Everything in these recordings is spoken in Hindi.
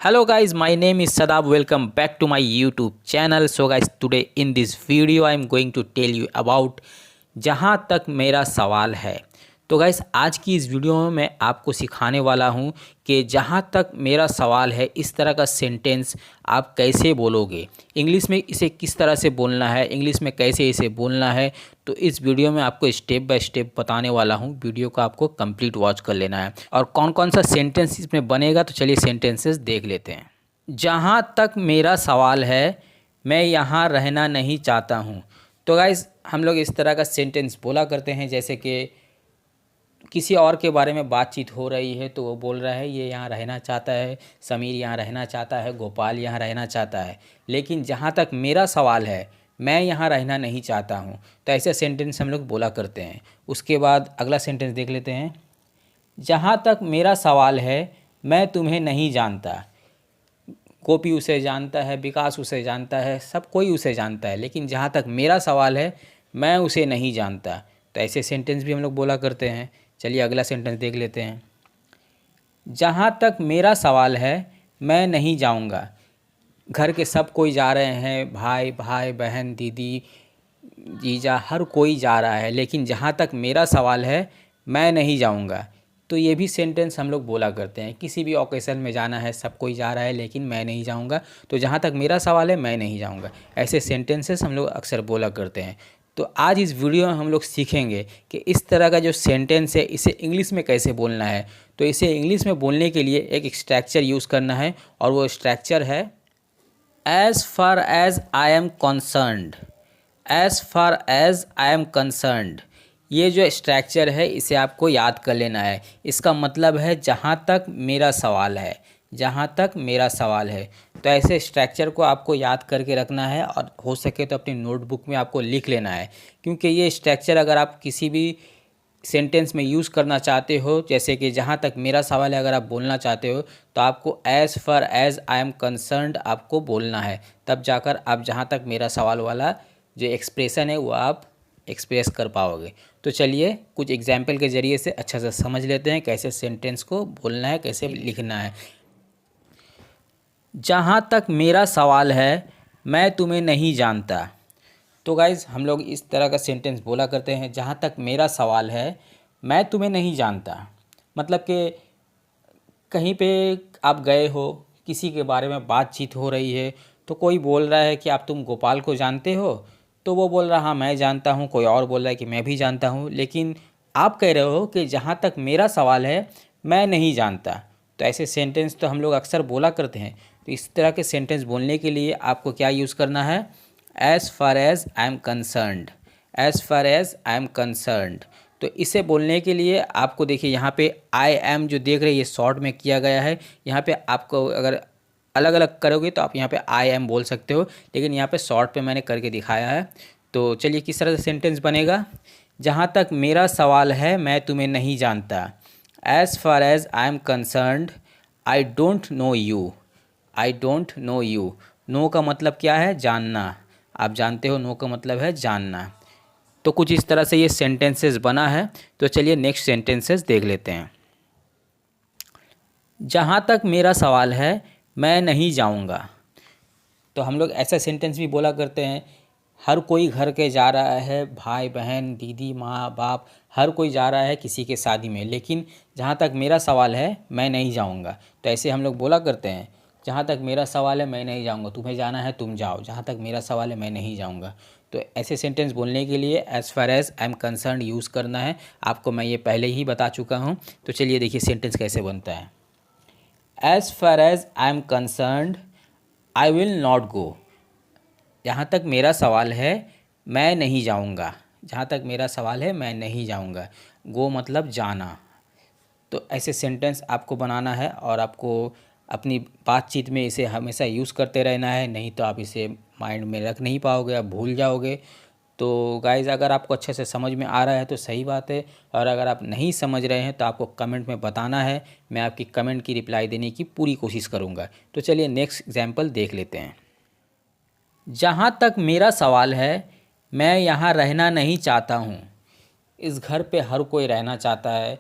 Hello guys, my name is Sadab. Welcome back to my YouTube channel. So guys, today in this video I am going to tell you about जहाँ तक मेरा सवाल है। तो गाइस आज की इस वीडियो में मैं आपको सिखाने वाला हूँ कि जहाँ तक मेरा सवाल है इस तरह का सेंटेंस आप कैसे बोलोगे, इंग्लिश में इसे किस तरह से बोलना है, इंग्लिश में कैसे इसे बोलना है। तो इस वीडियो में आपको स्टेप बाय स्टेप बताने वाला हूँ। वीडियो को आपको कंप्लीट वॉच कर लेना है और कौन कौन सा सेंटेंस इसमें बनेगा। तो चलिए सेंटेंसेस देख लेते हैं। जहाँ तक मेरा सवाल है मैं यहाँ रहना नहीं चाहता हूँ। तो गाइस हम लोग इस तरह का सेंटेंस बोला करते हैं, जैसे कि किसी और के बारे में बातचीत हो रही है तो वो बोल रहा है ये यहाँ रहना चाहता है, समीर यहाँ रहना चाहता है, गोपाल यहाँ रहना चाहता है, लेकिन जहाँ तक मेरा सवाल है मैं यहाँ रहना नहीं चाहता हूँ। तो ऐसे सेंटेंस हम लोग बोला करते हैं। उसके बाद अगला सेंटेंस देख लेते हैं। जहाँ तक मेरा सवाल है मैं तुम्हें नहीं जानता। गोपी उसे जानता है, विकास उसे जानता है, सब कोई उसे जानता है, लेकिन जहाँ तक मेरा सवाल है मैं उसे नहीं जानता। तो ऐसे सेंटेंस भी हम लोग बोला करते हैं। चलिए अगला सेंटेंस देख लेते हैं। जहाँ तक मेरा सवाल है मैं नहीं जाऊँगा। घर के सब कोई जा रहे हैं, भाई भाई बहन दीदी जीजा हर कोई जा रहा है, लेकिन जहाँ तक मेरा सवाल है मैं नहीं जाऊँगा। तो ये भी सेंटेंस हम लोग बोला करते हैं। किसी भी ओकेज़न में जाना है, सब कोई जा रहा है लेकिन मैं नहीं जाऊँगा, तो जहाँ तक मेरा सवाल है मैं नहीं जाऊँगा। ऐसे सेंटेंसेस हम लोग अक्सर बोला करते हैं। तो आज इस वीडियो में हम लोग सीखेंगे कि इस तरह का जो सेंटेंस है इसे इंग्लिश में कैसे बोलना है। तो इसे इंग्लिश में बोलने के लिए एक स्ट्रक्चर यूज़ करना है और वो स्ट्रक्चर है as far as I am concerned. As far as I am concerned, ये जो स्ट्रक्चर है इसे आपको याद कर लेना है। इसका मतलब है जहाँ तक मेरा सवाल है, जहाँ तक मेरा सवाल है। तो ऐसे स्ट्रक्चर को आपको याद करके रखना है और हो सके तो अपनी नोटबुक में आपको लिख लेना है, क्योंकि ये स्ट्रक्चर अगर आप किसी भी सेंटेंस में यूज़ करना चाहते हो, जैसे कि जहाँ तक मेरा सवाल है अगर आप बोलना चाहते हो तो आपको as far as I am concerned आपको बोलना है। तब जाकर आप जहाँ तक मेरा सवाल वाला जो एक्सप्रेशन है वो आप एक्सप्रेस कर पाओगे। तो चलिए कुछ एग्जाम्पल के ज़रिए से अच्छा से समझ लेते हैं कैसे सेंटेंस को बोलना है, कैसे लिखना है। जहाँ तक मेरा सवाल है मैं तुम्हें नहीं जानता। तो गाइज़ हम लोग इस तरह का सेंटेंस बोला करते हैं। जहाँ तक मेरा सवाल है मैं तुम्हें नहीं जानता, मतलब कि कहीं पे आप गए हो, किसी के बारे में बातचीत हो रही है, तो कोई बोल रहा है कि आप तुम गोपाल को जानते हो, तो वो बोल रहा हाँ मैं जानता हूँ, कोई और बोल रहा है कि मैं भी जानता हूँ, लेकिन आप कह रहे हो कि जहाँ तक मेरा सवाल है मैं नहीं जानता। तो ऐसे सेंटेंस तो हम लोग अक्सर बोला करते हैं। तो इस तरह के सेंटेंस बोलने के लिए आपको क्या यूज़ करना है, as far as I am concerned. As far as I am concerned, तो इसे बोलने के लिए आपको देखिए यहाँ पे आई एम जो देख रहे हैं ये शॉर्ट में किया गया है। यहाँ पे आपको अगर अलग अलग करोगे तो आप यहाँ पे आई एम बोल सकते हो, लेकिन यहाँ पे शॉर्ट पे मैंने करके दिखाया है। तो चलिए किस तरह से सेंटेंस बनेगा। जहाँ तक मेरा सवाल है मैं तुम्हें नहीं जानता। As far as I am concerned I don't know you. I don't know you, no का मतलब क्या है, जानना। आप जानते हो नो का मतलब है जानना। तो कुछ इस तरह से ये सेंटेंसेस बना है। तो चलिए नेक्स्ट सेंटेंसेस देख लेते हैं। जहाँ तक मेरा सवाल है मैं नहीं जाऊँगा। तो हम लोग ऐसा सेंटेंस भी बोला करते हैं। हर कोई घर के जा रहा है, भाई बहन दीदी माँ बाप हर कोई जा रहा है किसी के शादी में, लेकिन जहाँ तक मेरा सवाल है मैं नहीं जाऊँगा। तो ऐसे हम लोग बोला करते हैं। जहाँ तक मेरा सवाल है मैं नहीं जाऊँगा, तुम्हें जाना है तुम जाओ, जहाँ तक मेरा सवाल है मैं नहीं जाऊँगा। तो ऐसे सेंटेंस बोलने के लिए as far as I am concerned use करना है। आपको मैं ये पहले ही बता चुका हूँ। तो चलिए देखिए सेंटेंस कैसे बनता है। As far as I am concerned I will not go. जहाँ तक मेरा सवाल है मैं नहीं जाऊँगा। जहाँ तक मेरा सवाल है मैं नहीं जाऊँगा, गो मतलब जाना। तो ऐसे सेंटेंस आपको बनाना है और आपको अपनी बातचीत में इसे हमेशा यूज़ करते रहना है, नहीं तो आप इसे माइंड में रख नहीं पाओगे, आप भूल जाओगे। तो गाइज़ अगर आपको अच्छे से समझ में आ रहा है तो सही बात है, और अगर आप नहीं समझ रहे हैं तो आपको कमेंट में बताना है। मैं आपकी कमेंट की रिप्लाई देने की पूरी कोशिश करूँगा। तो चलिए नेक्स्ट एग्जाम्पल देख लेते हैं। जहाँ तक मेरा सवाल है मैं यहाँ रहना नहीं चाहता हूँ। इस घर पे हर कोई रहना चाहता है,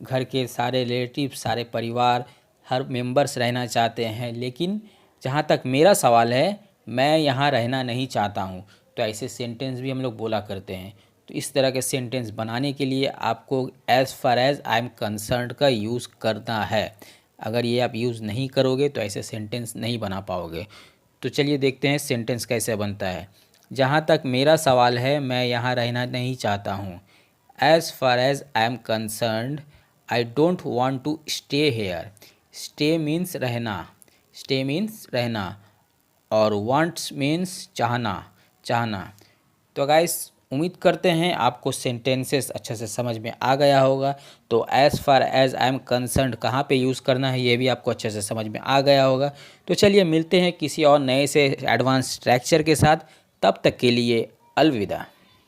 घर के सारे रिलेटिव सारे परिवार हर मेंबर्स रहना चाहते हैं, लेकिन जहाँ तक मेरा सवाल है मैं यहाँ रहना नहीं चाहता हूँ। तो ऐसे सेंटेंस भी हम लोग बोला करते हैं। तो इस तरह के सेंटेंस बनाने के लिए आपको as far as I am concerned का यूज़ करना है। अगर ये आप यूज़ नहीं करोगे तो ऐसे सेंटेंस नहीं बना पाओगे। तो चलिए देखते हैं सेंटेंस कैसे बनता है। जहाँ तक मेरा सवाल है मैं यहाँ रहना नहीं चाहता हूँ। As far as I am concerned I don't want to stay here. Stay means रहना, स्टे मीन्स रहना, और वांट्स मीन्स चाहना, चाहना। तो गाइस उम्मीद करते हैं आपको सेंटेंसेस अच्छे से समझ में आ गया होगा। तो as far as I am concerned कहाँ पे यूज़ करना है ये भी आपको अच्छे से समझ में आ गया होगा। तो चलिए मिलते हैं किसी और नए से एडवांस स्ट्रक्चर के साथ। तब तक के लिए अलविदा।